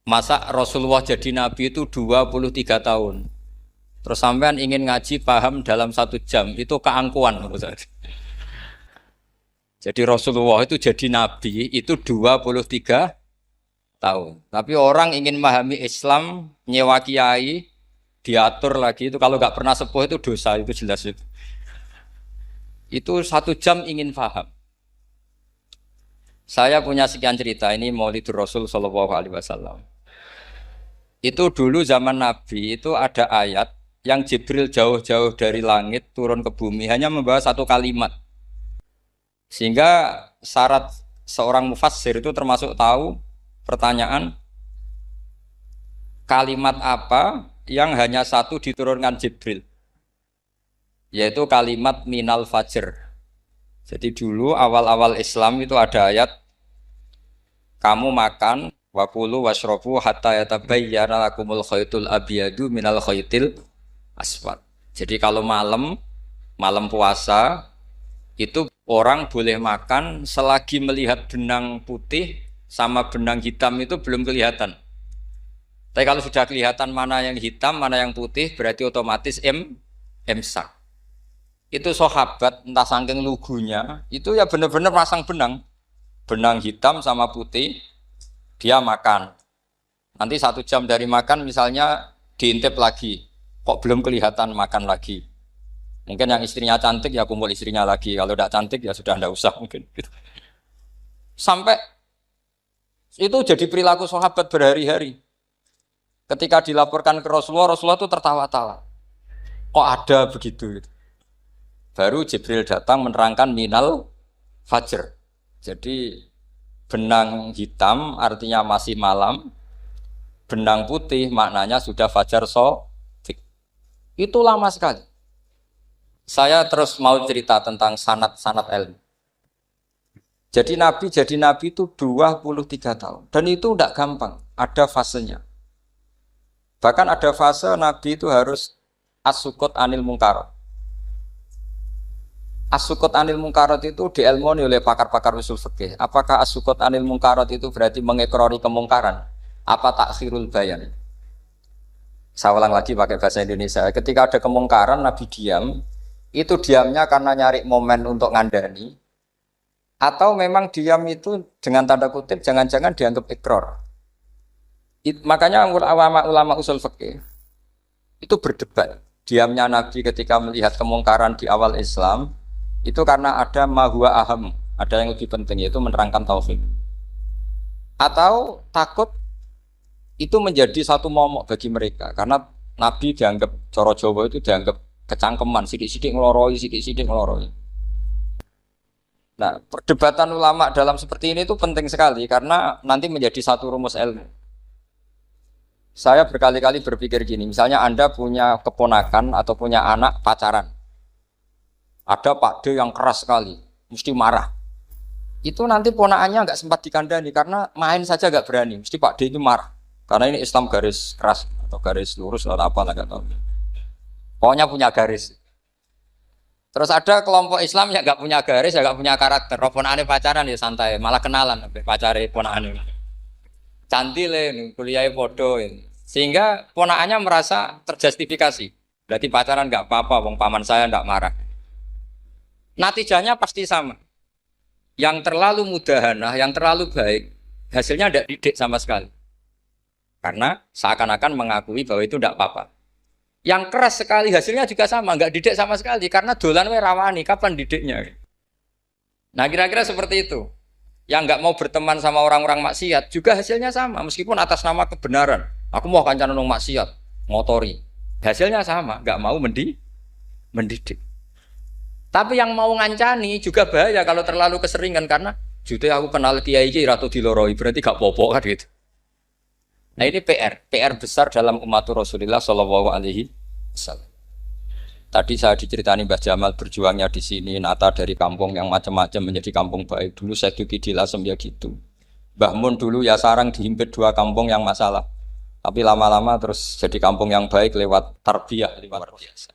Masa Rasulullah jadi nabi itu 23 tahun. Terus sampean ingin ngaji paham dalam 1 jam, itu keangkuhan. Jadi Rasulullah itu jadi nabi itu 23 tahun. Tapi orang ingin memahami Islam, nyewa kiai, diatur lagi itu kalau nggak pernah sepuh itu dosa, itu jelas itu. Itu 1 jam ingin paham. Saya punya sekian cerita ini Maulidur Rasul Shallallahu Alaihi Wasallam. Itu dulu zaman Nabi itu ada ayat yang Jibril jauh-jauh dari langit turun ke bumi hanya membawa satu kalimat. Sehingga syarat seorang mufassir itu termasuk tahu pertanyaan kalimat apa yang hanya satu diturunkan Jibril, yaitu kalimat minal fajr. Jadi dulu awal-awal Islam itu ada ayat kamu makan wakulu washrobu hatta yatabayyana lakumul khaytul abyadu minal khaytil aswad. Jadi kalau malam puasa itu orang boleh makan selagi melihat benang putih sama benang hitam itu belum kelihatan. Tapi kalau sudah kelihatan mana yang hitam, mana yang putih, berarti otomatis imsak. Itu sahabat entah saking lugunya, itu ya benar-benar pasang benang hitam sama putih, dia makan. Nanti 1 jam dari makan misalnya diintip lagi, kok belum kelihatan makan lagi. Mungkin yang istrinya cantik ya kumpul istrinya lagi, kalau tidak cantik ya sudah tidak usah mungkin. Sampai itu jadi perilaku sahabat berhari-hari. Ketika dilaporkan ke Rasulullah, Rasulullah itu tertawa-tawa. Kok ada begitu? Baru Jibril datang menerangkan minal fajr. Jadi benang hitam artinya masih malam, benang putih maknanya sudah fajar shadiq. Itu lama sekali. Saya terus mau cerita tentang sanad-sanad ilmu. Jadi Nabi itu 23 tahun. Dan itu tidak gampang, ada fasenya. Bahkan ada fase Nabi itu harus as-sukut anil mungkarat. As-sukut anil mungkarat itu diilmoni oleh pakar-pakar usul fikih. Apakah as-sukut anil mungkarat itu berarti mengekrori kemungkaran? Apa takhirul bayan? Saya ulang lagi pakai bahasa Indonesia. Ketika ada kemungkaran, Nabi diam. Itu diamnya karena nyari momen untuk ngandani. Atau memang diam itu dengan tanda kutip jangan-jangan dianggap ikrar. Makanya ulama usul fikih itu berdebat. Diamnya Nabi ketika melihat kemungkaran di awal Islam itu karena ada ma huwa aham, ada yang lebih penting yaitu menerangkan tauhid. Atau takut itu menjadi satu momok bagi mereka karena Nabi dianggap coro Jawa itu dianggap kecangkeman, sidik-sidik ngeloroi. Nah, perdebatan ulama dalam seperti ini itu penting sekali karena nanti menjadi satu rumus ilmu. Saya berkali-kali berpikir gini, misalnya Anda punya keponakan atau punya anak pacaran. Ada Pak D yang keras sekali, mesti marah. Itu nanti ponakannya nggak sempat dikandani karena main saja nggak berani, mesti Pak D itu marah. Karena ini Islam garis keras atau garis lurus atau apa nggak tahu. Pokoknya punya garis. Terus ada kelompok Islam yang nggak punya garis, ya nggak punya karakter. Ponakannya pacaran ya santai, malah kenalan pacare ponakannya. Cantik kuliahnya bodoh. Sehingga ponakannya merasa terjustifikasi. Berarti pacaran nggak apa-apa, wong paman saya nggak marah. Natijahnya pasti sama. Yang terlalu mudahanah, yang terlalu baik, hasilnya tidak didik sama sekali. Karena seakan-akan mengakui bahwa itu tidak apa-apa. Yang keras sekali hasilnya juga sama, nggak didik sama sekali. Karena dolan we rawani, kapan didiknya? Nah kira-kira seperti itu. Yang nggak mau berteman sama orang-orang maksiat juga hasilnya sama, meskipun atas nama kebenaran. Aku mau kancanan orang maksiat, ngotori. Hasilnya sama, nggak mau mendidik. Tapi yang mau ngancani juga bahaya kalau terlalu keseringan karena jute aku kenal kiai iki ratu diloroi berarti gak popo kan gitu. Nah ini PR besar dalam umat Rasulullah Shallallahu Alaihi Wasallam. Tadi saya diceritani Mbah Jamal berjuangnya di sini, nata dari kampung yang macam-macam menjadi kampung baik. Dulu saya Duki di Lasem ya gitu. Mbah Mun dulu ya sarang dihimpit 2 kampung yang masalah. Tapi lama-lama terus jadi kampung yang baik lewat tarbiyah, lewat biasa.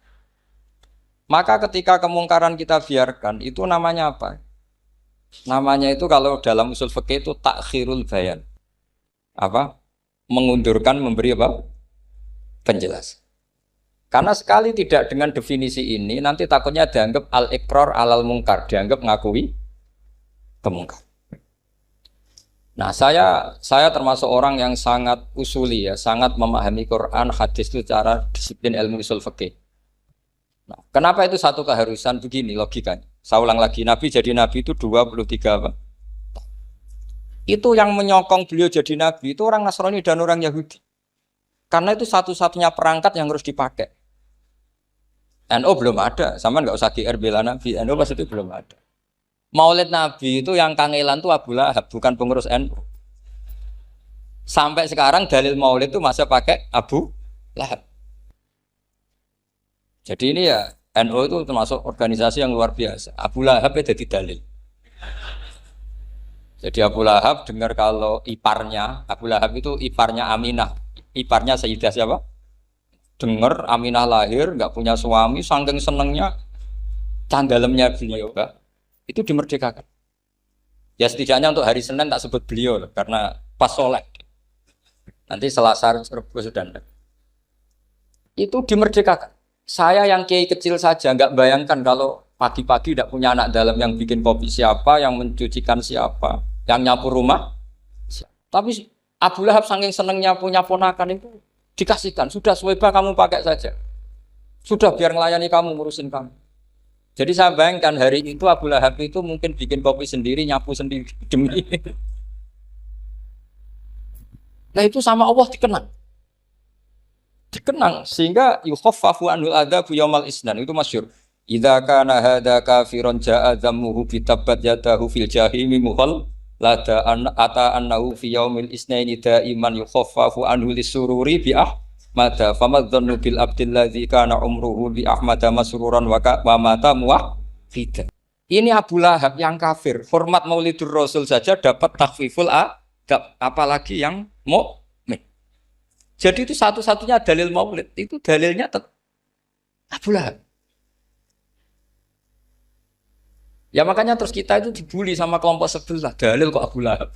Maka ketika kemungkaran kita biarkan, itu namanya apa? Namanya itu kalau dalam usul fikih itu takhirul bayan. Apa? mengundurkan memberi apa? Penjelasan. Karena sekali tidak dengan definisi ini, nanti takutnya dianggap al-iqrar alal mungkar, dianggap ngakui kemungkar. Nah, saya termasuk orang yang sangat usuli ya, sangat memahami Quran, hadis itu secara disiplin ilmu usul fikih. Nah, kenapa itu satu keharusan begini logikanya? Saya ulang lagi, Nabi jadi Nabi itu 23 apa? Itu yang menyokong beliau jadi Nabi itu orang Nasrani dan orang Yahudi. Karena itu satu-satunya perangkat yang harus dipakai. NU belum ada, sama nggak usah GR bela Nabi. NU pas itu belum ada. Maulid Nabi itu yang kangelan itu Abu Lahab, bukan pengurus NU. Sampai sekarang dalil Maulid itu masih pakai Abu Lahab. Jadi ini ya NU itu termasuk organisasi yang luar biasa. Abu Lahab itu jadi dalil. Jadi Abu Lahab dengar kalau iparnya, Abu Lahab itu iparnya Aminah, iparnya Sayyidah siapa? Dengar Aminah lahir, nggak punya suami, saking senengnya canggalemnya beliau, itu dimerdekakan. Ya setidaknya untuk hari Senin tak sebut beliau, karena pas soleh. Nanti Selasa Rabu sudah ada. Itu dimerdekakan. Saya yang kiai kecil saja nggak bayangkan kalau pagi-pagi tidak punya anak dalam yang bikin kopi siapa, yang mencucikan siapa, yang nyapu rumah. Tapi Abu Lahab saking senengnya punya ponakan itu dikasihkan. Sudah Suwaibah kamu pakai saja. Sudah biar melayani kamu, ngurusin kamu. Jadi saya bayangkan hari itu Abu Lahab itu mungkin bikin kopi sendiri, nyapu sendiri demi. Nah itu sama Allah dikenang. Dikenang sehingga yukhaffafu anul adzabu yaumal isnan itu masyhur. Idza kana hadza kafiron ja'a dhammuhu bi tabbat yadahu fil jahimi muhal lada ata annahu fi yaumil isnaini daiman yukhaffafu anhu lisururi bi ahmada famadzannu bil abdil ladzi kana umruhu bi ahmada masruran wa mata muwahhidan. Ini Abu Lahab yang kafir, hormat Maulidur Rasul saja dapat takhfiful adab, apalagi yang mukmin. Jadi itu satu-satunya dalil Maulid, itu dalilnya Abu Lahab. Ya makanya terus kita itu dibully sama kelompok sebelah, dalil kok Abu Lahab.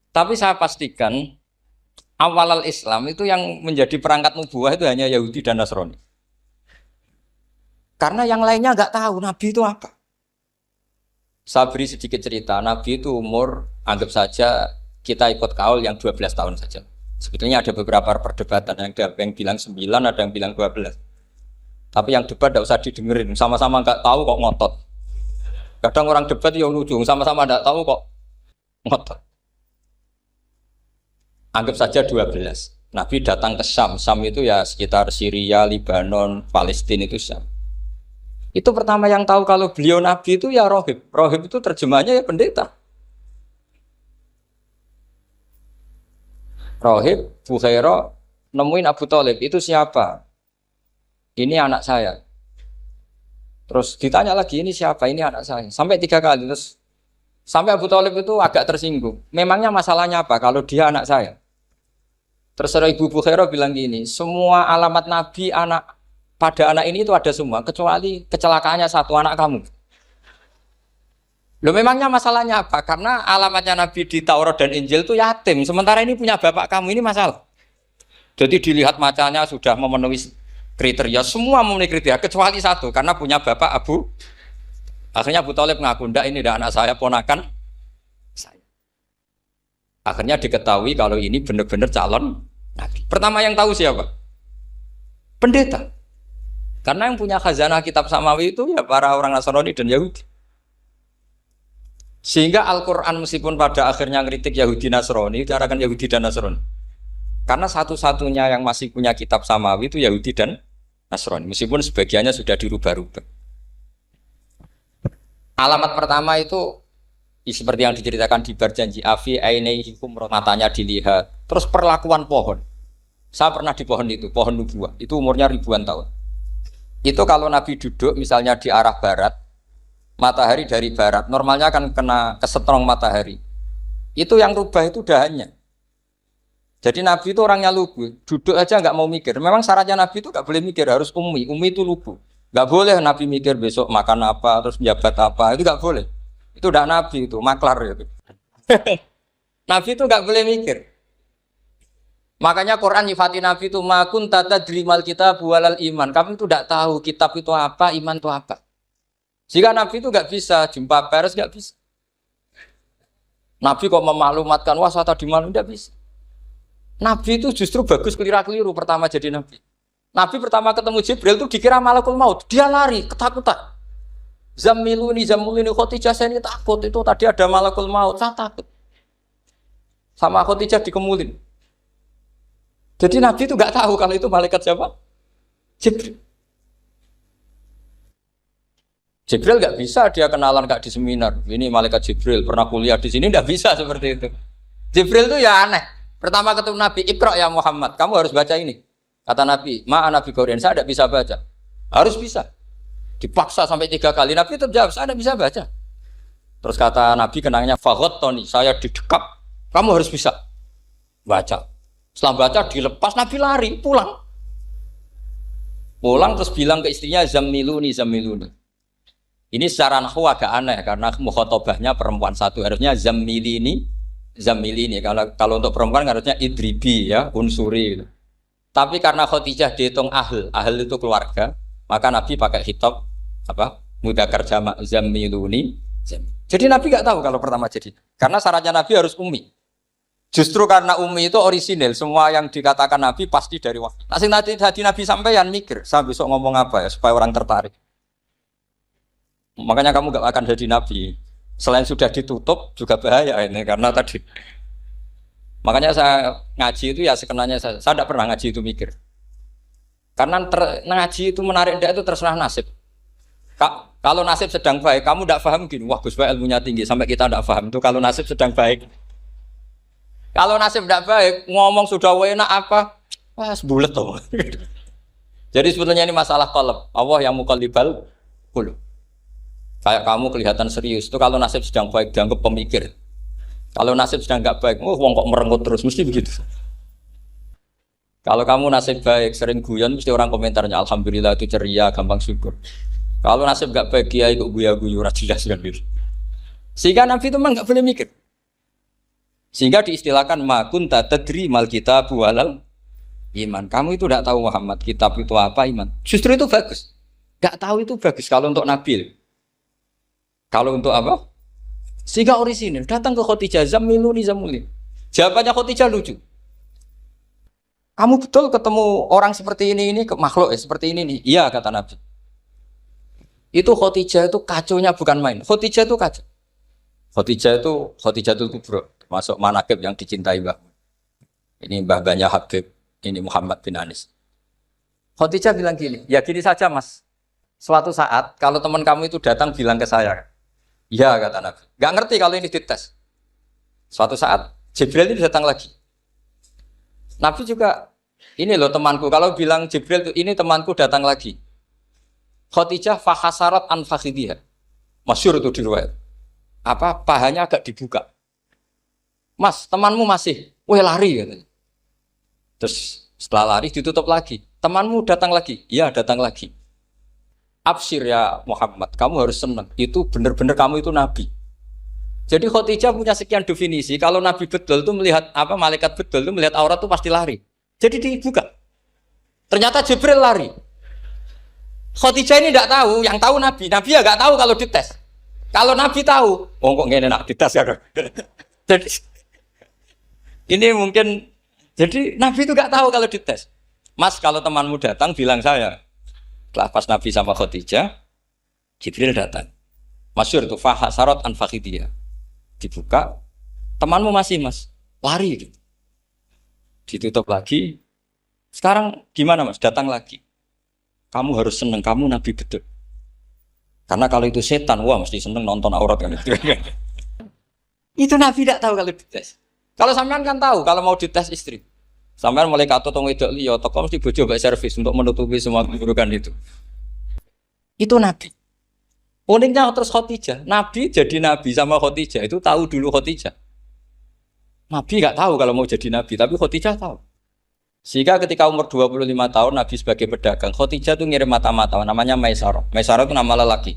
Tapi saya pastikan awal Islam itu yang menjadi perangkat nubuah itu hanya Yahudi dan Nasrani. Karena yang lainnya nggak tahu Nabi itu apa. Saya beri sedikit cerita, Nabi itu umur anggap saja kita ikut kaul yang 12 tahun saja. Sebetulnya ada beberapa perdebatan, ada yang bilang 9, ada yang bilang 12. Tapi yang debat tidak usah didengerin, sama-sama nggak tahu kok ngotot. Kadang orang debat ya lucu, sama-sama nggak tahu kok ngotot. Anggap saja 12. Nabi datang ke Syam. Syam itu ya sekitar Syria, Lebanon, Palestina itu Syam. Itu pertama yang tahu kalau beliau Nabi itu ya rohib. Rohib itu terjemahnya ya pendeta. Rohib, Bukhaira, nemuin Abu Thalib, itu siapa? Ini anak saya. Terus ditanya lagi, ini siapa? Ini anak saya. Sampai 3 kali. Terus sampai Abu Thalib itu agak tersinggung. Memangnya masalahnya apa kalau dia anak saya? Terus Ibu Bukhaira bilang gini, semua alamat Nabi pada anak ini itu ada semua, kecuali kecelakaannya satu, anak kamu. Loh memangnya masalahnya apa? Karena alamatnya Nabi di Taurat dan Injil itu yatim. Sementara ini punya bapak kamu, ini masalah. Jadi dilihat macanya sudah memenuhi kriteria, semua memenuhi kriteria kecuali satu, karena punya bapak Abu. Akhirnya Abu Thalib ngaku, ndak ini ndak anak saya, ponakan saya. Akhirnya diketahui kalau ini benar-benar calon Nabi. Pertama yang tahu siapa? Pendeta. Karena yang punya khazanah kitab samawi itu ya para orang Nasrani dan Yahudi. Sehingga Al-Quran meskipun pada akhirnya ngeritik Yahudi Nasrani, diarahkan Yahudi dan Nasrani. Karena satu-satunya yang masih punya kitab samawi itu Yahudi dan Nasrani, meskipun sebagiannya sudah dirubah-rubah. Alamat pertama itu seperti yang diceritakan di Berjanji Afi Ainaihikum, matanya dilihat. Terus perlakuan pohon. Saya pernah di pohon itu, pohon nubuah. Itu umurnya ribuan tahun. Itu kalau Nabi duduk misalnya di arah barat, matahari dari barat, normalnya akan kena kesetrong matahari. Itu yang rubah itu dahannya. Jadi Nabi itu orangnya lugu, duduk aja nggak mau mikir. Memang syaratnya Nabi itu nggak boleh mikir, harus ummi itu lugu. Nggak boleh Nabi mikir besok makan apa, terus jabat apa, itu nggak boleh. Itu udah Nabi itu, maklar itu. Nabi itu nggak boleh mikir. Makanya Quran nyifati Nabi itu makun tata dirimal kitab walal iman. Kamu itu tidak tahu kitab itu apa, iman itu apa. Jika Nabi itu nggak bisa jumpa pers, nggak bisa. Nabi kok memaklumatkan wasata di mana, nggak bisa. Nabi itu justru bagus keliru pertama jadi Nabi. Nabi pertama ketemu Jibril itu dikira malakul maut, dia lari ketakutan. Zamiluni Khadijah saya ini takut, itu tadi ada malakul maut, saya takut. Sama Khadijah dikemulin. Jadi Nabi itu nggak tahu kalau itu malaikat siapa? Jibril. Jibril nggak bisa dia kenalan kak di seminar. Ini malaikat Jibril pernah kuliah di sini, nggak bisa seperti itu. Jibril itu ya aneh. Pertama ketemu Nabi, Iqra ya Muhammad, kamu harus baca ini. Kata Nabi, Nabi Qur'an, saya tidak bisa baca. Harus bisa. Dipaksa sampai 3 kali. Nabi tetap jawab, saya tidak bisa baca. Terus kata Nabi kenangnya, Fagot Tony, saya didekap. Kamu harus bisa baca. Setelah baca dilepas, Nabi lari, pulang. Pulang terus bilang ke istrinya, Zamiluni. Ini secara nahwu agak aneh, karena mukhotobahnya perempuan satu. Harusnya Zamilini. Kalau untuk perempuan harusnya idribi ya, unsuri gitu. Tapi karena Khadijah dihitung ahl itu keluarga, maka Nabi pakai khitab mudzakkar jamak Zamiluni. Jadi Nabi nggak tahu kalau pertama jadi. Karena syaratnya Nabi harus ummi. Justru karena ummi itu orisinil, semua yang dikatakan Nabi pasti dari wahyu. Nanti Nabi sampeyan mikir, saya besok ngomong apa ya supaya orang tertarik. Makanya kamu gak akan jadi Nabi. Selain sudah ditutup juga bahaya ini karena tadi. Makanya saya ngaji itu ya sekenanya saya tidak pernah ngaji itu mikir. Karena ngaji itu menarik itu terserah nasib. Kalau nasib sedang baik, kamu tidak paham gini, wah Gus Baik ilmunya tinggi sampai kita tidak paham itu kalau nasib sedang baik. Kalau nasib tidak baik, ngomong sudah enak apa, wah sebulet tuh. Jadi sebetulnya ini masalah qalb. Allah yang muqallibal qulub. Kayak kamu kelihatan serius itu kalau nasib sedang baik dianggap pemikir. Kalau nasib sedang nggak baik, wong kok merengut terus, mesti begitu. Kalau kamu nasib baik, sering guyon, mesti orang komentarnya alhamdulillah itu ceria, gampang syukur. Kalau nasib nggak baik, kiai kok guya-guyu, jelas kan gitu. Sehingga Nabi itu memang nggak boleh mikir. Sehingga diistilahkan makun tadri mal kitab walal iman. Kamu itu tidak tahu Muhammad kitab itu apa iman. Justru itu bagus. Nggak tahu itu bagus kalau untuk Nabi. Kalau untuk apa? Sehingga orisinil datang ke Khadijah Zamiluni. Jawabannya Khadijah lucu. Kamu betul ketemu orang seperti ini ke makhluk seperti ini nih. Iya kata Nabi. Itu Khadijah itu kacaunya bukan main. Khadijah itu kacau. Khadijah itu kubro, termasuk manaqib yang dicintai Mbah. Ini mbah-mbahnya Habib, ini Muhammad bin Anis. Khadijah bilang gini, ya gini saja Mas. Suatu saat kalau teman kamu itu datang bilang ke saya. Ya kata Nabi, nggak ngerti kalau ini dites. Suatu saat Jibril ini datang lagi. Nabi juga, ini loh temanku. Kalau bilang Jibril ini temanku datang lagi. Khadijah fahasarat an fakhidhiha. Masyhur itu di riwayat. Pahanya agak dibuka. Mas, temanmu masih, lari katanya. Terus setelah lari ditutup lagi. Temanmu datang lagi. Iya datang lagi. Absyir ya Muhammad, kamu harus senang. Itu benar-benar kamu itu Nabi. Jadi Khadijah punya sekian definisi. Kalau Nabi betul itu melihat malaikat betul itu melihat aurat itu pasti lari. Jadi dibuka. Ternyata Jibril lari. Khadijah ini tidak tahu, yang tahu Nabi. Nabi ya nggak tahu kalau dites. Kalau Nabi tahu, kok nggak enak dites ya. Jadi ini mungkin. Jadi Nabi itu nggak tahu kalau dites. Mas, kalau temanmu datang bilang saya. Setelah pas Nabi sama Khadijah, Jibril datang. Masyhur itu fahasarat an fakhidhiha. Dibuka, temanmu masih Mas, lari gitu. Ditutup lagi. Sekarang gimana Mas? Datang lagi. Kamu harus seneng, kamu Nabi betul. Karena kalau itu setan, wah mesti seneng nonton aurat kan itu. Itu Nabi tidak tahu kalau dites. Kalau sampean kan tahu kalau mau dites istri. Sampai mulai kata tong wedok liya toko mesti bojo mbak servis untuk menutupi semua keburukan itu. Itu Nabi. Uniknya terus Khadijah. Nabi jadi Nabi sama Khadijah itu tahu dulu Khadijah. Nabi nggak tahu kalau mau jadi Nabi, tapi Khadijah tahu. Sehingga ketika umur 25 tahun Nabi sebagai pedagang, Khadijah itu ngirim mata-mata namanya Maisarah. Maisarah itu nama lelaki.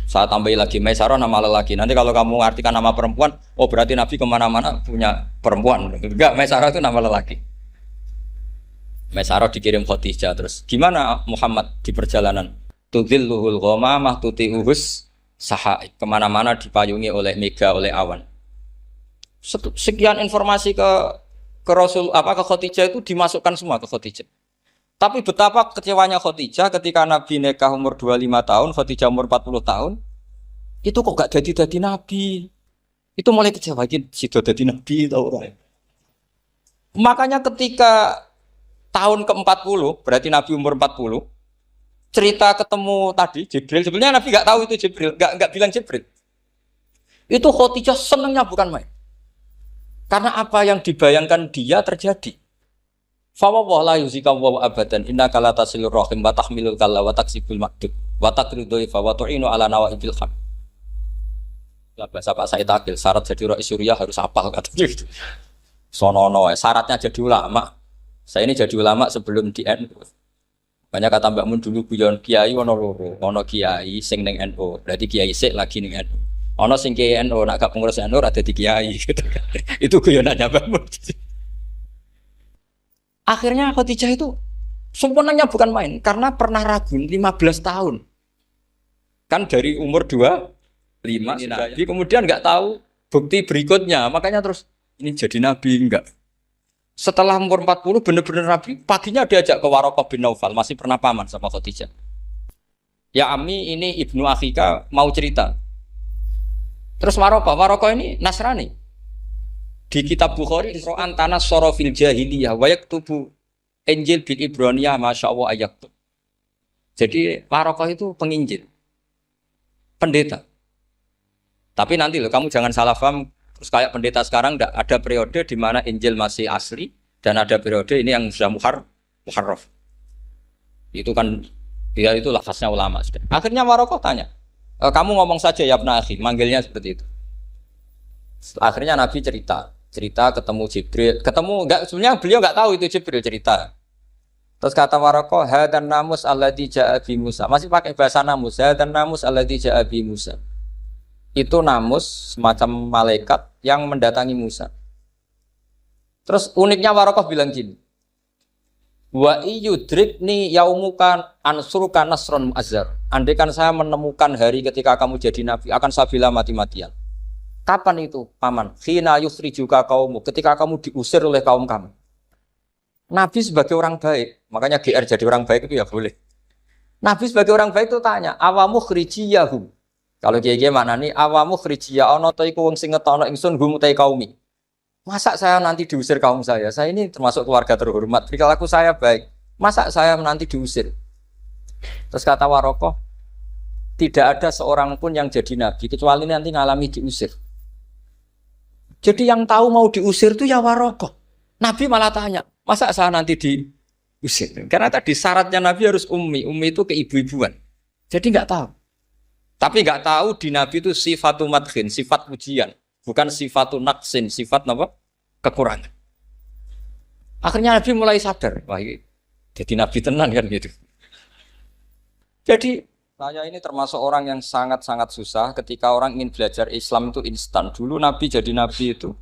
Saya tambahin lagi Maisarah nama lelaki. Nanti kalau kamu mengartikan nama perempuan, berarti Nabi kemana-mana punya perempuan. Enggak, Maisarah itu nama lelaki. Maisarah dikirim Khadijah terus. Gimana Muhammad di perjalanan? Tudhilluhul ghamamah tuti'uhus sahaib. Kemana-mana dipayungi oleh mega, oleh awan. Sekian informasi ke Rasul ke Khadijah itu dimasukkan semua ke Khadijah. Tapi betapa kecewanya Khadijah ketika Nabi nikah umur 25 tahun, Khadijah umur 40 tahun. Itu kok gak jadi Nabi. Itu mulai kecewa sido jadi Nabi tahu. Makanya ketika tahun ke-40, berarti Nabi umur 40, cerita ketemu tadi Jibril, sebenarnya Nabi gak tahu itu Jibril, gak bilang Jibril. Itu Khadijah senangnya bukan main. Karena apa yang dibayangkan dia terjadi. Fa la yuzika wa abadan innaka la tasilur rahim wa tahmilul kalla wa taksibul makdud wa taqridu fa wa tu'inu ala nawaibil haq. Lah bahasa Pak Said Akil, syarat jadi rais Suriah harus hafal katanya gitu. Sonono syaratnya jadi ulama. Saya ini jadi ulama sebelum di NU. Banyak kata Mbak Mun dulu guyon kiai ono loro, ono kiai sing ning NU, berarti kiai sik lagi ning NU. Ono sing kiai NU nak gak pengurus NU ada di kiai gitu kan. Itu guyonannya Mbak Mun. Akhirnya Khadijah itu sempurnanya bukan main karena pernah ragu 15 tahun. Kan dari umur 25 Nabi kemudian nggak tahu bukti berikutnya, makanya terus ini jadi Nabi enggak. Setelah umur 40 benar-benar Nabi, paginya diajak ke Waraqah bin Naufal, masih pernah paman sama Khadijah. Ya Ami, ini ibnu Akhika mau cerita. Terus Waraqah ini Nasrani. Di kitab Bukhari, Ro'an tanah sorofil jahiliyah, wayak tubuh Injil bil Ibraniyah, Masya Allah ayak. Jadi Waraqah itu penginjil, pendeta. Tapi nanti loh, kamu jangan salah paham. Terus kayak pendeta sekarang ada periode di mana Injil masih asli dan ada periode ini yang sudah muharraf. Itu kan dia itu lafaznya ulama sudah. Akhirnya Waraqah tanya, kamu ngomong saja ya Ibnu Akhi, manggilnya seperti itu. Akhirnya Nabi cerita ketemu Jibril, sebenarnya beliau nggak tahu itu Jibril cerita. Terus kata Waraqah, hadan namus alladzi ja'a bi Musa. Masih pakai bahasa namus, hadan namus alladzi ja'a bi Musa. Itu namus semacam malaikat yang mendatangi Musa. Terus uniknya Waraqah bilang gini, wa iyudrikni yaumuka ansuruka nasron mu'azzar. Andaikan saya menemukan hari ketika kamu jadi nabi, akan saya bilang mati-matian. Kapan itu, paman? Khina yukhrijuka kaumu, ketika kamu diusir oleh kaum kamu. Nabi sebagai orang baik, makanya GR jadi orang baik itu ya boleh. Nabi sebagai orang baik itu tanya, awamu khrijiyahum. Kalau kiai mana nih, awamu khrijiyah ono ta iku wong sing ngetono ingsun hum ta kaumi. Masa saya nanti diusir kaum saya? Saya ini termasuk keluarga terhormat, perilaku saya baik. Masa saya nanti diusir? Terus kata Waraqah, tidak ada seorang pun yang jadi nabi kecuali nanti ngalami diusir. Jadi yang tahu mau diusir itu ya Waraqah. Nabi malah tanya, masa saya nanti diusir? Karena tadi syaratnya Nabi harus ummi. Ummi itu keibu-ibuan. Jadi nggak tahu. Tapi nggak tahu di Nabi itu sifatu madkhin, sifat pujian. Bukan sifatu naqsin, sifat apa? Kekurangan. Akhirnya Nabi mulai sadar. Wah, jadi Nabi tenan kan gitu. Jadi saya ini termasuk orang yang sangat-sangat susah ketika orang ingin belajar Islam itu instan. Dulu Nabi jadi Nabi itu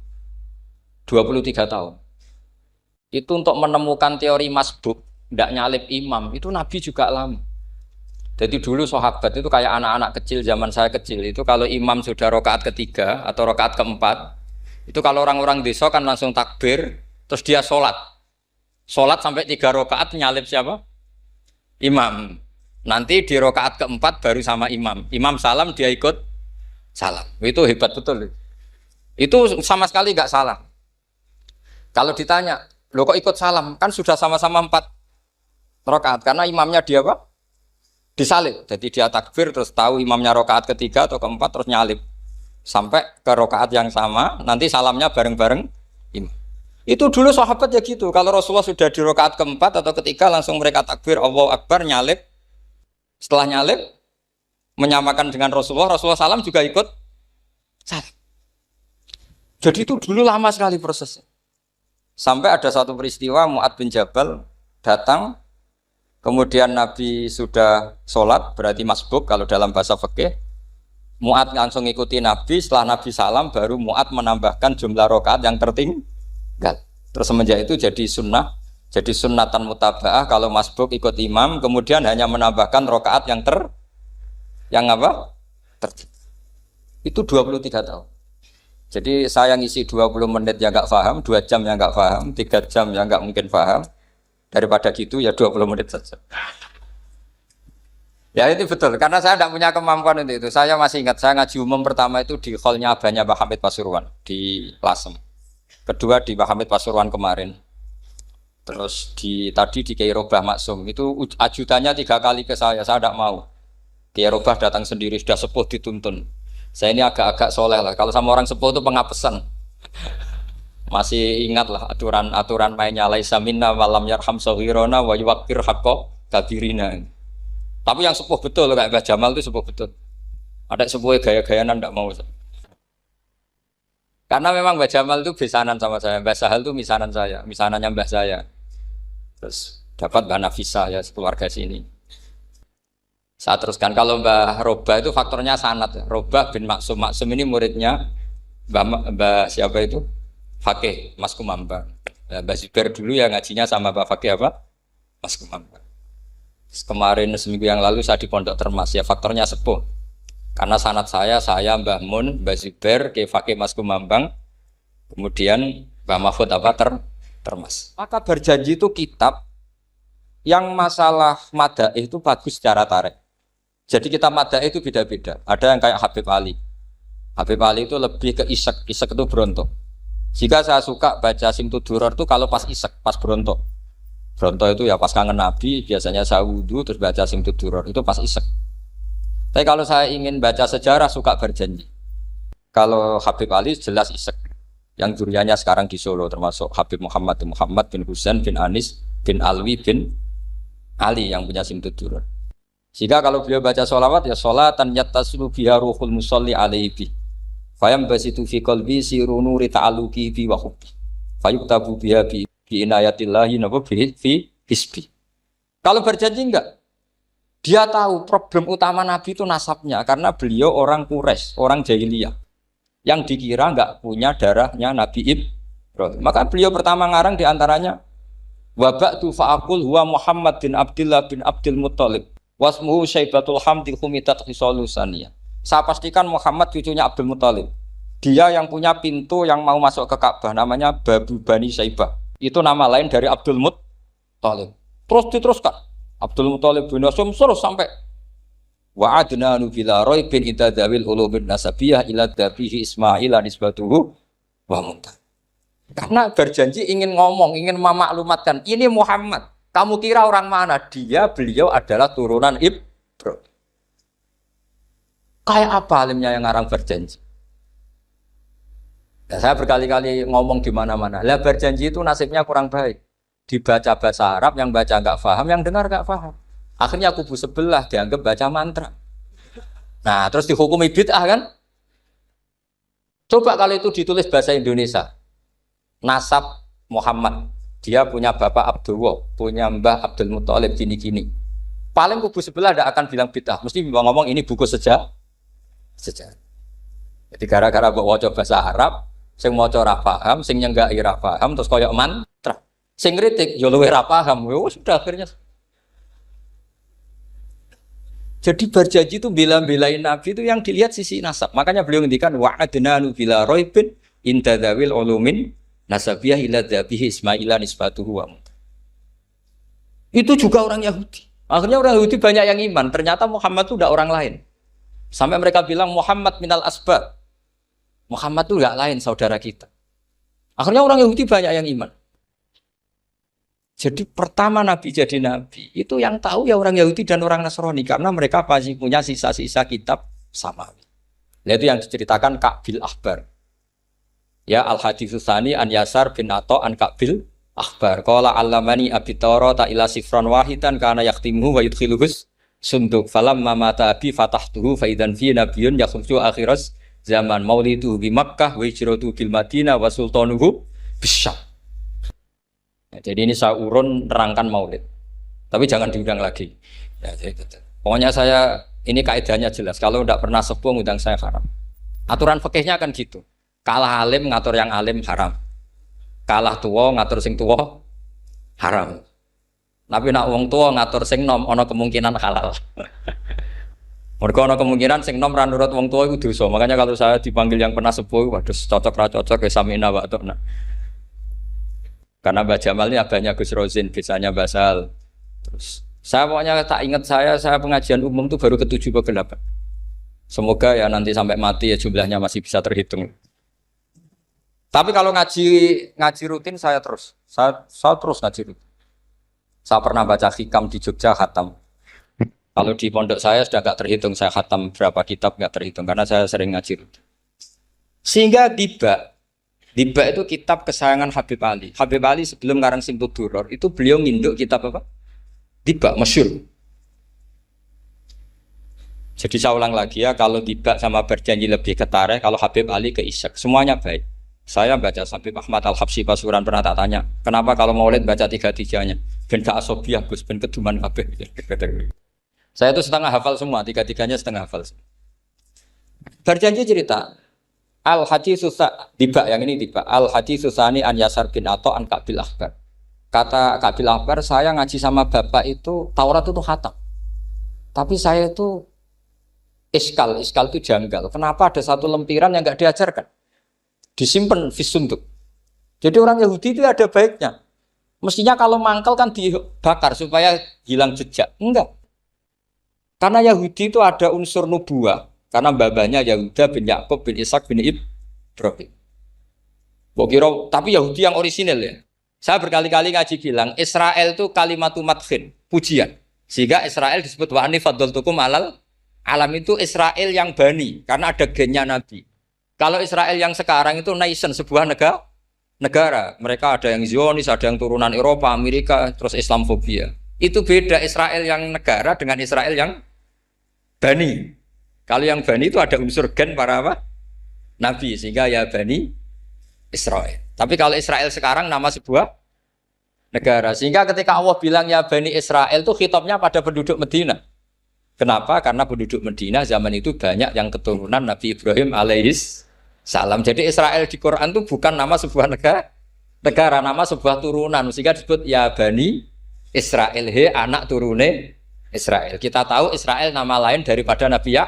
23 tahun. Itu untuk menemukan teori masbuk, tidak nyalip imam, itu Nabi juga lama. Jadi dulu sahabat itu kayak anak-anak kecil zaman saya kecil. Itu kalau imam sudah rakaat ketiga atau rakaat keempat, itu kalau orang-orang desa kan langsung takbir, terus dia sholat. Sholat sampai 3 rakaat nyalip siapa? Imam. Nanti di rakaat keempat baru sama imam. Imam salam dia ikut salam. Itu hebat betul. Itu sama sekali nggak salah. Kalau ditanya, lo kok ikut salam? Kan sudah sama-sama 4 rakaat. Karena imamnya dia apa? Disalib. Jadi dia takbir terus tahu imamnya rakaat ketiga atau keempat terus nyalip. Sampai ke rakaat yang sama, nanti salamnya bareng-bareng imam. Itu dulu sahabat ya gitu. Kalau Rasulullah sudah di rakaat keempat atau ketiga langsung mereka takbir Allahu Akbar nyalip. Setelah nyalip menyamakan dengan Rasulullah salam juga ikut salam. Jadi itu dulu lama sekali prosesnya. Sampai ada satu peristiwa Mu'ad bin Jabal datang, kemudian Nabi sudah sholat, berarti masbuk kalau dalam bahasa fikih. Mu'ad langsung ikuti Nabi, setelah Nabi salam baru Mu'ad menambahkan jumlah rakaat yang tertinggal. Terus semenjak itu jadi sunnah Jadi sunnatan mutaba'ah kalau masbuk ikut imam, kemudian hanya menambahkan rokaat yang apa? Tertib. Itu 23 tahun. Jadi saya ngisi 20 menit yang nggak paham, 2 jam yang nggak paham, 3 jam yang nggak mungkin paham. Daripada gitu ya 20 menit saja. Ya itu betul, karena saya tidak punya kemampuan untuk itu. Saya masih ingat, saya ngaji umum pertama itu di hallnya abahnya Pak Hamid Pasuruan di Lasem. Kedua di Pak Hamid Pasuruan kemarin. Terus tadi di Kiai Robah Maksum, itu ajudannya 3 kali ke saya tidak mau. Kiai Robah datang sendiri, sudah sepuh dituntun. Saya ini agak-agak soleh lah, kalau sama orang sepuh itu pengapesan. Masih ingat lah aturan mainnya, laisa minna walam yarham saghirona wa yuwaqqir haqqa kabirina. Tapi yang sepuh betul kayak Mbah Jamal itu sepuh betul. Ada sepuh gaya-gayanan tidak mau. Karena memang Mbah Jamal itu besanan sama saya, Mbah Sahal itu misanan saya, misanannya Mbah saya. Terus dapat Mbah Nafisa ya keluarga sini. Saya teruskan kalau Mbah Robah itu faktornya sanad. Robah bin Maksum, Maksum ini muridnya Mbah siapa itu? Fakih Mas Kumambang. Mbah Zubair dulu ya ngajinya sama Mbah Fakih apa? Mas Kumambang. Kemarin seminggu yang lalu saya di Pondok Termas ya faktornya sepuh. Karena sanad saya Mbah Mun, Mbah Zubair, Kiai Fakih Mas Kumambang, kemudian Mbah Mahfud apa Termas. Maka berjanji itu kitab yang masalah madaih itu bagus secara tarikh. Jadi kita madaih itu beda-beda. Ada yang kayak Habib Ali. Habib Ali itu lebih ke isek itu berontok. Jika saya suka baca Simtud Duror itu kalau pas isek, pas berontok. Berontok itu ya pas kangen Nabi, biasanya saya wudu terus baca Simtud Duror itu pas isek. Tapi kalau saya ingin baca sejarah suka berjanji. Kalau Habib Ali jelas isek. Yang duriannya sekarang di Solo termasuk Habib Muhammad bin Husain bin Anis bin Alwi bin Ali yang punya Simtud Duror. Jika kalau beliau baca sholawat ya sholatan yattaslu biha ruhul musalli alaihi. Fayam basitu fi qalbi sirunu rita'aluki bi wa hubbi. Fayuktabu biha bi inayatillahi nabu fi hisbi. Kalau berjanji enggak? Dia tahu problem utama Nabi itu nasabnya karena beliau orang Quraisy, orang jahiliyah yang dikira enggak punya darahnya Nabi Ibrahim. Maka beliau pertama ngarang diantaranya wa ba'du fa'aqul huwa Muhammad bin Abdullah bin Abdul Muttalib wasmuhu Syaibatul Hamdi Khumitat Khisalusaniyah. Saya pastikan Muhammad cucunya Abdul Muttalib. Dia yang punya pintu yang mau masuk ke Ka'bah namanya Babu Bani Syaibah. Itu nama lain dari Abdul Muttalib. Terus diteruskan. Abdul Muttalib bin Hashim terus sampai wa adnanu bila raibin itadzawil ulubin nasabiyah ila dabihi Ismail nisbatuhu wa muntah. Karena berjanji ingin ngomong, ingin memaklumatkan ini Muhammad. Kamu kira orang mana? Beliau adalah turunan Ibrahim. Kayak apa alimnya yang ngarang berjanji? Ya, saya berkali-kali ngomong di mana-mana. Lah berjanji itu nasibnya kurang baik. Dibaca bahasa Arab, yang baca nggak paham, yang dengar nggak paham. Akhirnya kubu sebelah dianggap baca mantra. Nah, terus dihukumi bid'ah kan? Coba kalau itu ditulis bahasa Indonesia. Nasab Muhammad. Dia punya bapak Abdullah, punya mbah Abdul Muttalib gini-gini. Paling kubu sebelah tidak akan bilang bid'ah. Mesti ngomong ini buku sejarah. Jadi gara-gara bawa bahasa Arab, sing maca ora paham, sing nyenggaki ora paham, terus koyo mantra. Sing kritik yo luwih ora paham. Sudah akhirnya. Jadi berjanji itu bela-belain Nabi itu yang dilihat sisi nasab. Makanya beliau ngendikan wa'adnanu bila raibin intadzawil ulumin nasabiyah ila dzabihi Ismaila nisbatuhu wa muntah. Itu juga orang Yahudi. Akhirnya orang Yahudi banyak yang iman. Ternyata Muhammad itu udah orang lain. Sampai mereka bilang Muhammad minal asbab. Muhammad itu enggak lain saudara kita. Akhirnya orang Yahudi banyak yang iman. Jadi pertama Nabi jadi Nabi itu yang tahu ya orang Yahudi dan orang Nasrani karena mereka pasti punya sisa-sisa kitab samawi. Itu yang diceritakan Ka'bil Ahbar. Ya al-haditsus tsani an Yasar bin Atha an Ka'bil Ahbar. Qala allamani abi Tawrata ila sifran wahidan kana yaqtimuhu wa yudkhiluhus sunduk falamma mata abi fatahtuhu fa idzan fi nabiyyun yakhruju akhiras zaman maulidu bi Makkah wa hijratu bil Madinah wa sultanuhu bisyam. Ya, jadi ini saya urun nerangkan maulid. Tapi jangan diundang lagi. Ya, pokoknya saya ini kaidahnya jelas. Kalau tidak pernah sepuh ngundang saya haram. Aturan fikihnya kan gitu. Kalah alim ngatur yang alim haram. Kalah tua ngatur sing tua haram. Tapi nak wong tua ngatur sing nom ana kemungkinan halal. Mergo ana kemungkinan sing nom ra nurut wong tua iku dosa. Makanya kalau saya dipanggil yang pernah sepuh, waduh cocok ra cocok ya samina wa ta'na. Karena Mbak Jamal ini abahnya Gus Rozin, bisanya basal. Terus saya pokoknya tak ingat saya pengajian umum itu baru ke-7 ke 8. Semoga ya nanti sampai mati ya jumlahnya masih bisa terhitung. Tapi kalau ngaji rutin saya terus. Saya terus ngaji rutin. Saya pernah baca hikam di Jogja khatam. Kalau di pondok saya sudah nggak terhitung saya khatam berapa kitab nggak terhitung karena saya sering ngaji rutin. Sehingga Diba itu kitab kesayangan Habib Ali. Habib Ali sebelum ngarang Simtud Duror itu beliau nginduk kitab apa? Diba, masyhur. Jadi saya ulang lagi ya, kalau Diba sama Berjanji lebih ketara, kalau Habib Ali ke Ishaq, semuanya baik. Saya baca Habib Ahmad Al-Habsyi Pasuruan pernah tak tanya, kenapa kalau Maulid baca tiga-tiganya? Ben gak asobiah Gus, ben keduman kabeh. Saya itu setengah hafal semua, tiga-tiganya setengah hafal. Berjanji cerita, Al-Hadis Susah, Diba yang ini Diba, Al-Hadis Susani an Yasar bin Atha an Kabil Akbar. Kata Kabil Akbar, saya ngaji sama bapak itu, Taurat itu khatam. Tapi saya itu iskal itu janggal. Kenapa ada satu lempiran yang nggak diajarkan? Disimpan fisunduk. Jadi orang Yahudi itu ada baiknya. Mestinya kalau mangkal kan dibakar supaya hilang jejak. Enggak. Karena Yahudi itu ada unsur nubuah. Karena babanya Yahuda bin Yakub bin Ishak bin Ibrahim. Tapi Yahudi yang orisinal ya. Saya berkali-kali ngaji bilang Israel itu kalimatu madkhin, pujian. Sehingga Israel disebut wa ani faddaltukum alal alam itu Israel yang bani karena ada gennya Nabi. Kalau Israel yang sekarang itu nation, sebuah negara. Mereka ada yang Zionis, ada yang turunan Eropa, Amerika, terus Islamofobia. Itu beda Israel yang negara dengan Israel yang bani. Kalau yang bani itu ada unsur gen para apa? Nabi, sehingga ya bani Israel. Tapi kalau Israel sekarang nama sebuah negara. Sehingga ketika Allah bilang ya bani Israel itu khitabnya pada penduduk Medina. Kenapa? Karena penduduk Medina zaman itu banyak yang keturunan Nabi Ibrahim alaihis salam. Jadi Israel di Quran itu bukan nama sebuah negara, nama sebuah turunan. Sehingga disebut ya bani Israel, he anak turune Israel. Kita tahu Israel nama lain daripada Nabi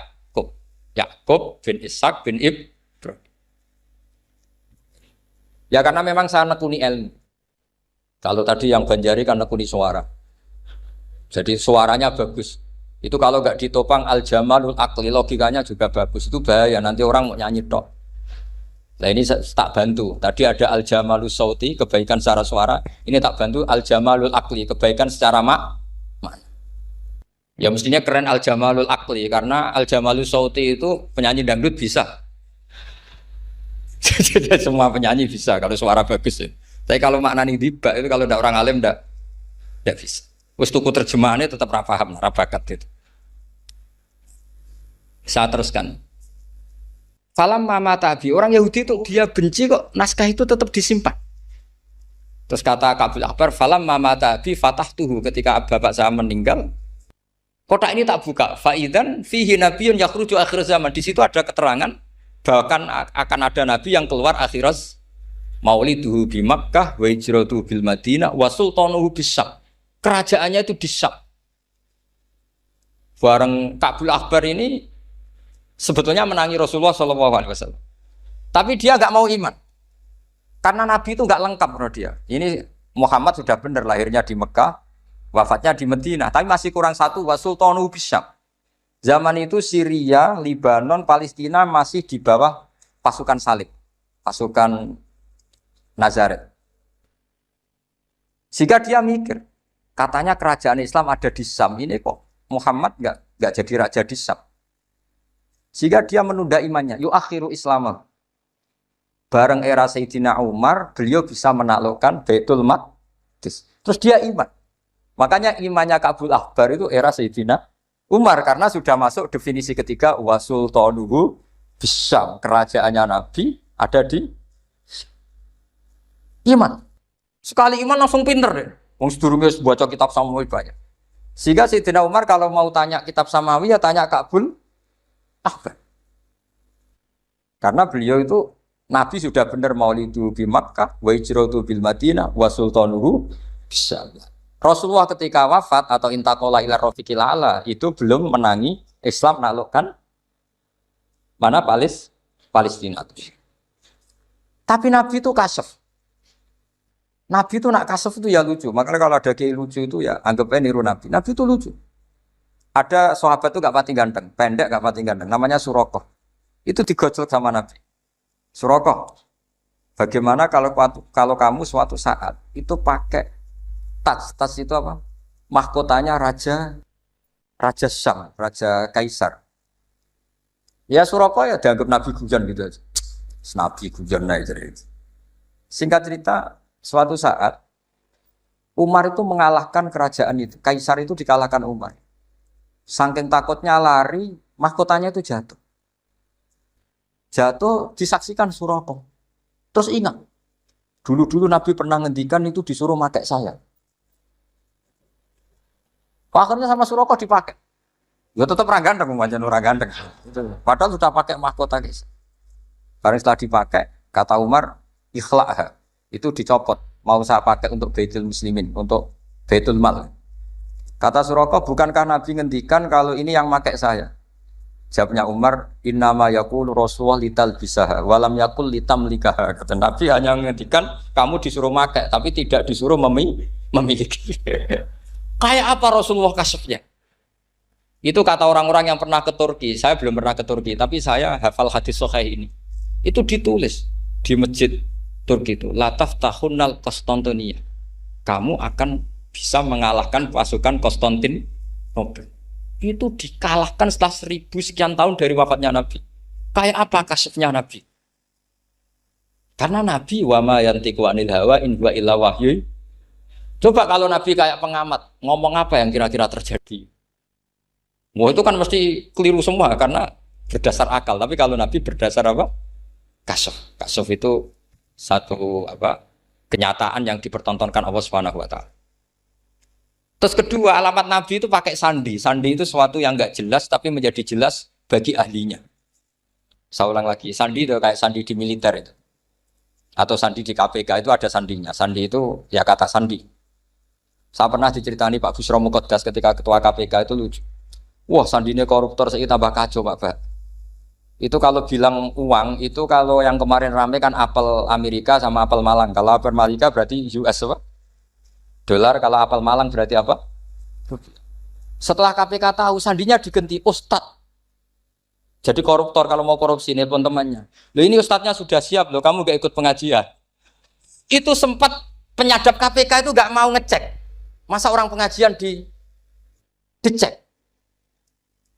Yakub bin Ishak bin Ibrahim. Ya karena memang saya nekuni ilmu. Kalau tadi yang Banjari kan nekuni suara. Jadi suaranya bagus. Itu kalau nggak ditopang al-jamalul akli, logikanya juga bagus. Itu bahaya, nanti orang mau nyanyi tok. Nah ini tak bantu. Tadi ada al-jamalul sauti, kebaikan secara suara. Ini tak bantu al-jamalul akli, kebaikan secara makna. Ya mestinya keren al-jamalul akli, karena al-jamalul sauti itu penyanyi dangdut bisa. Jadi semua penyanyi bisa kalau suara bagus ya. Tapi kalau maknanya Diba itu kalau tidak orang alim tidak bisa. Wes tuku terjemahannya tetap paham, bakat itu. Saya teruskan. Falam mama tabi, orang Yahudi itu dia benci kok naskah itu tetap disimpan. Terus kata Kabil Akbar, falam mama tabi fatahtuhu, ketika bapak saya meninggal, kotak ini tak buka. Faidan fihi nabiyun yakhruju akhir zaman. Di situ ada keterangan bahkan akan ada nabi yang keluar akhirat. Mauliduhu bi Makkah wa hijratuhu bil Madinah wa sultanuhu bis-Syam. Kerajaannya itu di Syam. Bareng Kabil Akbar ini sebetulnya menangi Rasulullah SAW. Tapi dia nggak mau iman. Karena Nabi itu nggak lengkap menurut dia. Ini Muhammad sudah benar lahirnya di Mekah, wafatnya di Madinah. Tapi masih kurang satu, wa sultanuhu bis-Syam. Zaman itu Syria, Libanon, Palestina masih di bawah pasukan salib. Pasukan Nazaret. Sehingga dia mikir, katanya kerajaan Islam ada di Syam, ini kok Muhammad nggak jadi raja di Syam. Sehingga dia menunda imannya, yuakhiru Islam. Bareng era Sayyidina Umar, beliau bisa menaklukkan Baitul Maqdis. Terus dia iman. Makanya imannya Kabil Akbar itu era Sayyidina Umar, karena sudah masuk definisi ketiga, wasultanuhu bisyam, kerajaannya Nabi ada di iman. Sekali iman langsung pinter deh. Wong sedurunge baca kitab Samawi banyak. Sehingga Sayyidina Umar kalau mau tanya kitab Samawi ya tanya Kabil Akbar. Karena beliau itu Nabi sudah benar maulidu bi Makkah wa hijratu bil Madinah wa sultanuhu Bisa. Rasulullah ketika wafat atau intaqala ila rafiqil ala itu belum menangi Islam naklukkan mana Palestina. Tapi Nabi itu kasef. Nabi itu nak kasef itu ya lucu. Makanya kalau ada kiai lucu itu ya anggapnya niru Nabi. Nabi itu lucu. Ada sahabat itu gak pati ganteng, pendek gak pati ganteng. Namanya Surakoh. Itu digojlok sama Nabi. Surakoh, bagaimana kalau kamu suatu saat itu pakai tas itu apa? Mahkotanya Raja Syam, Raja Kaisar. Ya Surakoh ya dianggap Nabi guyon gitu aja. Nabi guyon aja. Singkat cerita, suatu saat Umar itu mengalahkan kerajaan itu. Kaisar itu dikalahkan Umar. Saking takutnya lari, mahkotanya itu jatuh. Jatuh disaksikan Surakoh. Terus ingat, dulu Nabi pernah ngendikan itu disuruh pakai saya. Akhirnya sama Surakoh dipakai. Ya tetap orang ganteng, orang ganteng. Padahal sudah pakai mahkota guys. Karena setelah dipakai, kata Umar, ikhla'ha. Itu dicopot. Mau saya pakai untuk Baitul Muslimin, untuk Baitul Mal. Kata Surakoh, bukankah Nabi ngendikan kalau ini yang pakai saya? Jawabnya Umar, innama yaqulu Rasulullah lital bisaha, walam yaqul litamlikaha. Kata Nabi hanya ngendikan kamu disuruh pakai, tapi tidak disuruh memiliki. Kayak apa Rasulullah kasefnya? Itu kata orang-orang yang pernah ke Turki. Saya belum pernah ke Turki, tapi saya hafal hadis sahih ini. Itu ditulis di masjid Turki itu. Lataf tahunnal Konstantinia. Kamu akan bisa mengalahkan pasukan Konstantinopel. Itu dikalahkan setelah 1000 sekian tahun dari wafatnya Nabi. Kayak apa kasefnya Nabi? Karena Nabi wa ma yantiqu anil hawa in huwa illa wahyu. Coba kalau Nabi kayak pengamat, ngomong apa yang kira-kira terjadi? Wah itu kan mesti keliru semua karena berdasar akal. Tapi kalau Nabi berdasar apa? Kasef. Kasef itu satu kenyataan yang dipertontonkan Allah Subhanahu wa taala. Terus kedua, alamat Nabi itu pakai sandi. Sandi itu sesuatu yang enggak jelas tapi menjadi jelas bagi ahlinya. Saya ulang lagi, sandi itu kayak sandi di militer itu. Atau sandi di KPK itu ada sandinya. Sandi itu ya kata sandi. Saya pernah diceritani Pak Busro Muqaddas ketika ketua KPK itu lucu. Wah, sandinya koruptor saya tambah kacau Pak. Itu kalau bilang uang, itu kalau yang kemarin rame kan apel Amerika sama apel Malang. Kalau apel Amerika berarti US apa? Dolar, kalau apel Malang berarti apa? Setelah KPK tahu sandinya diganti Ustadz. Jadi koruptor kalau mau korupsi nelpon temannya. Loh ini Ustadznya sudah siap loh, kamu gak ikut pengajian. Itu sempat penyadap KPK itu gak mau ngecek. Masa orang pengajian dicek?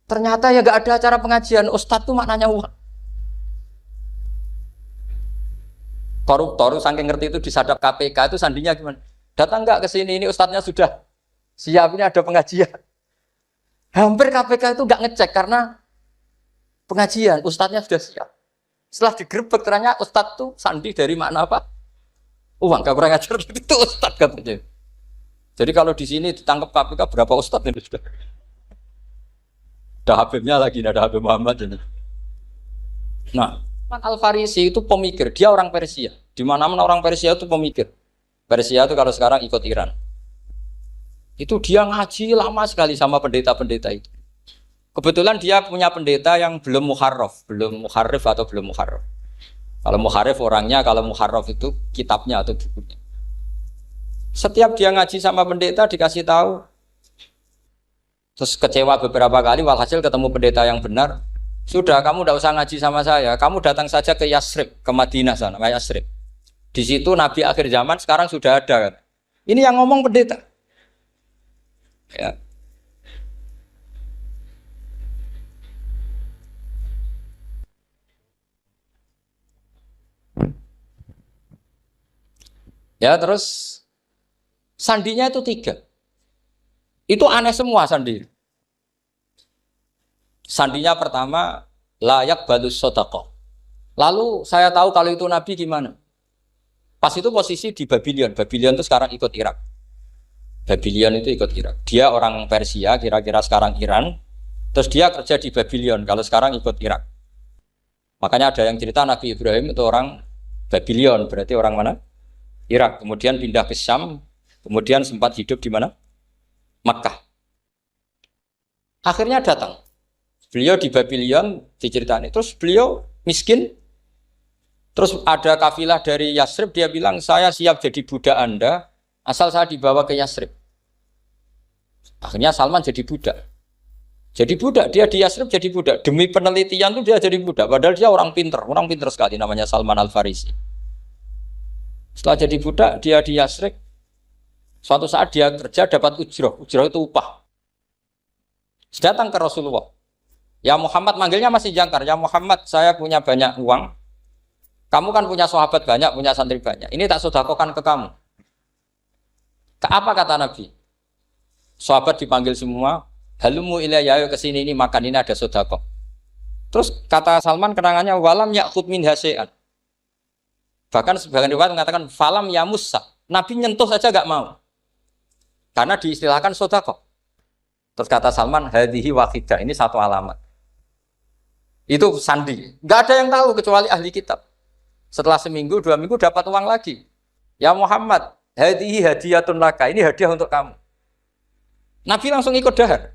Ternyata ya gak ada acara pengajian. Ustadz tuh maknanya uang. Koruptor saking ngerti itu disadap KPK itu sandinya gimana? Datang nggak ke sini, ini ustadznya sudah siap, ini ada pengajian. Hampir KPK itu nggak ngecek karena pengajian, ustadznya sudah siap. Setelah digerebek ternyata ustadz tuh sandi dari makna apa? Uang, gak kurang ajar itu ustadz katanya. Jadi kalau di sini ditangkap KPK berapa ustadz ini sudah? Ada Habibnya lagi, ada Habib Muhammad ini. Nah, Al-Farisi itu pemikir, dia orang Persia. Di mana-mana orang Persia itu pemikir. Persia itu kalau sekarang ikut Iran. Itu dia ngaji lama sekali sama pendeta-pendeta itu. Kebetulan dia punya pendeta yang belum muharraf atau belum muharraf. Kalau muharraf orangnya, kalau muharraf itu kitabnya atau bukunya. Setiap dia ngaji sama pendeta dikasih tahu. Terus kecewa beberapa kali, walhasil ketemu pendeta yang benar. Sudah, kamu tidak usah ngaji sama saya. Kamu datang saja ke Yasrib, ke Madinah sana, ke Yasrib. Di situ Nabi akhir zaman sekarang sudah ada kan. Ini yang ngomong pendeta. Ya. Ya terus sandinya itu 3. Itu aneh semua sandi. Sandinya pertama layak balus sodaqah. Lalu saya tahu kalau itu Nabi gimana? Pas itu posisi di Babylon. Babylon itu sekarang ikut Irak. Babylon itu ikut Irak. Dia orang Persia, kira-kira sekarang Iran. Terus dia kerja di Babylon, kalau sekarang ikut Irak. Makanya ada yang cerita Nabi Ibrahim itu orang Babylon, berarti orang mana? Irak. Kemudian pindah ke Syam, Kemudian sempat hidup di mana? Makkah. Akhirnya datang. Beliau di Babylon diceritani. Terus beliau miskin. Terus ada kafilah dari Yasrib, dia bilang, saya siap jadi budak Anda, asal saya dibawa ke Yasrib. Akhirnya Salman jadi budak. Jadi budak, dia di Yasrib jadi budak. Demi penelitian itu dia jadi budak. Padahal dia orang pinter sekali, namanya Salman Al-Farisi. Setelah jadi budak, dia di Yasrib. Suatu saat dia kerja dapat ujroh itu upah. Datang ke Rasulullah. Ya Muhammad, manggilnya masih jangkar. Ya Muhammad, saya punya banyak uang. Kamu kan punya sahabat banyak, punya santri banyak. Ini tak sedekahkan ke kamu. Apa kata Nabi? Sahabat dipanggil semua. Halumu ilayya, ayo kesini, ini makan, ini ada sedekah. Terus kata Salman kenangannya, walam ya'khud min hasya'an. Bahkan sebagian riwayat mengatakan falam yamussa. Nabi nyentuh saja gak mau. Karena diistilahkan sedekah. Terus kata Salman, hadhihi wahidah, ini satu alamat. Itu sandi. Gak ada yang tahu kecuali ahli kitab. Setelah seminggu, 2 minggu dapat uang lagi. Ya Muhammad, hadhihi hadiyatun laka, ini hadiah untuk kamu. Nabi langsung ikut dahar.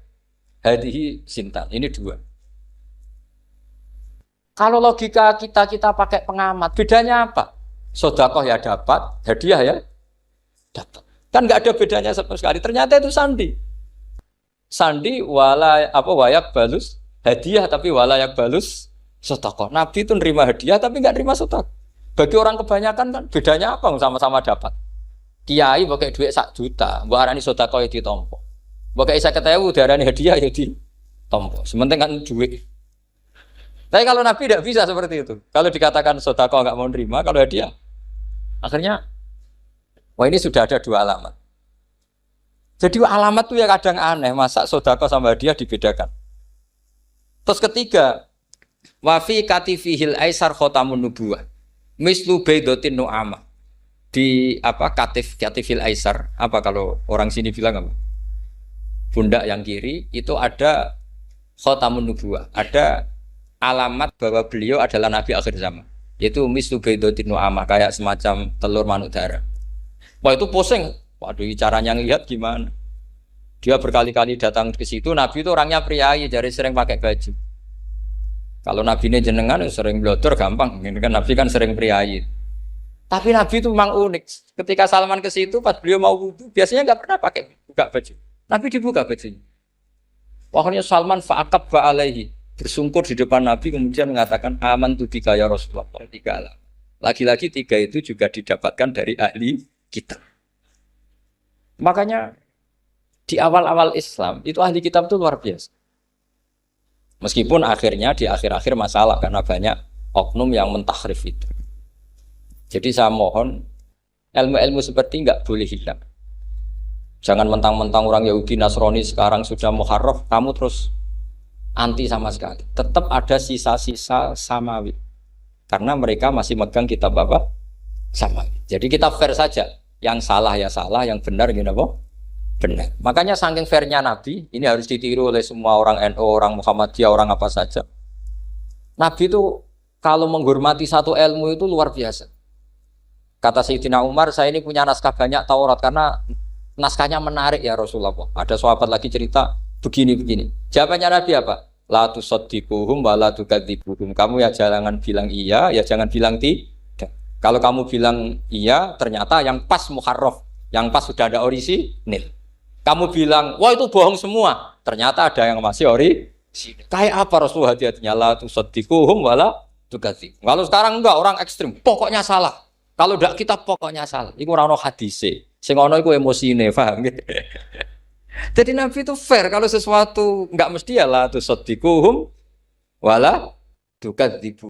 Hadhihi sintan, ini 2. Kalau logika kita pakai pengamat, bedanya apa? Sedekah ya dapat, hadiah ya dapat. Kan nggak ada bedanya sama sekali. Ternyata itu sandi. Sandi wayak balus hadiah, tapi walayak balus sedekah. Nabi itu nerima hadiah tapi nggak nerima sedekah. Bagi orang kebanyakan kan bedanya apa? Sama-sama dapat. Kiai pakai duit 1 juta, mbok arani sedekah ya ditampa. Mbok kayak 50.000 diarani hadiah ya ditampa. Sementing kan duit. Tapi kalau Nabi tidak bisa seperti itu. Kalau dikatakan sedekah nggak mau nerima, kalau hadiah akhirnya wah ini sudah ada 2 alamat. Jadi alamat tuh ya kadang aneh, masa sedekah sama hadiah dibedakan. Terus ketiga, wa fi katifihil aisar khatamun nubuwah. Mislu baidatin nu'amah. Di katifil aisar, apa kalau orang sini bilang apa? Pundak yang kiri itu ada khatamun nubuwah, ada alamat bahwa beliau adalah nabi akhir zaman. Yaitu mislu baidatin nu'amah, kayak semacam telur manuk darah. Wah itu pusing. Waduh, caranya ngelihat gimana? Dia berkali-kali datang ke situ. Nabi itu orangnya priayi, jadi sering pakai baju. Kalau Nabi ini jenengan sering blodor gampang. Ini kan Nabi kan sering priayi. Tapi Nabi itu memang unik. Ketika Salman ke situ, pas beliau mau wudu, biasanya nggak pernah pakai buka baju. Nabi dibuka bajunya. Pokoknya Salman fa'aqab ba'alaihi, bersungkur di depan Nabi, kemudian mengatakan aman tu bika ya Rasulullah. 3 alam. Lagi-lagi 3 itu juga didapatkan dari ahli kitab. Makanya di awal-awal Islam itu ahli kitab itu luar biasa. Meskipun akhirnya di akhir-akhir masalah karena banyak oknum yang mentahrif itu. Jadi saya mohon ilmu-ilmu seperti enggak boleh hilang. Jangan mentang-mentang orang Yahudi Nasrani sekarang sudah muharraf, kamu terus anti sama sekali. Tetap ada sisa-sisa samawi. Karena mereka masih megang kitab apa? Samawi. Jadi kita fair saja. Yang salah ya salah, yang benar gini apa? Benar. Makanya saking fairnya Nabi, ini harus ditiru oleh semua orang NU, orang Muhammadiyah, orang apa saja. Nabi itu kalau menghormati satu ilmu itu luar biasa. Kata Sayyidina Umar, saya ini punya naskah banyak Taurat karena naskahnya menarik ya Rasulullah. Ada sahabat lagi cerita begini-begini. Jawabannya Nabi apa? La tusaddiquhum wa la tukadzibuhum. Kamu ya jangan bilang iya, ya jangan bilang tidak. Kalau kamu bilang iya, ternyata yang pas muharraf, yang pas sudah ada orisinil. Kamu bilang, wah itu bohong semua. Ternyata ada yang masih orisinil. Kayak apa Rasulullah hati-hatinya? La tusaddiquhum wa la tukadzibun. Kalau sekarang enggak, orang ekstrim. Pokoknya salah. Kalau tidak kita pokoknya salah. Iku ora ono hadise. Sing ono iku emosine, paham gitu. Jadi Nabi itu fair. Kalau sesuatu enggak mesti ya la tusaddiquhum wa la tukadzibun.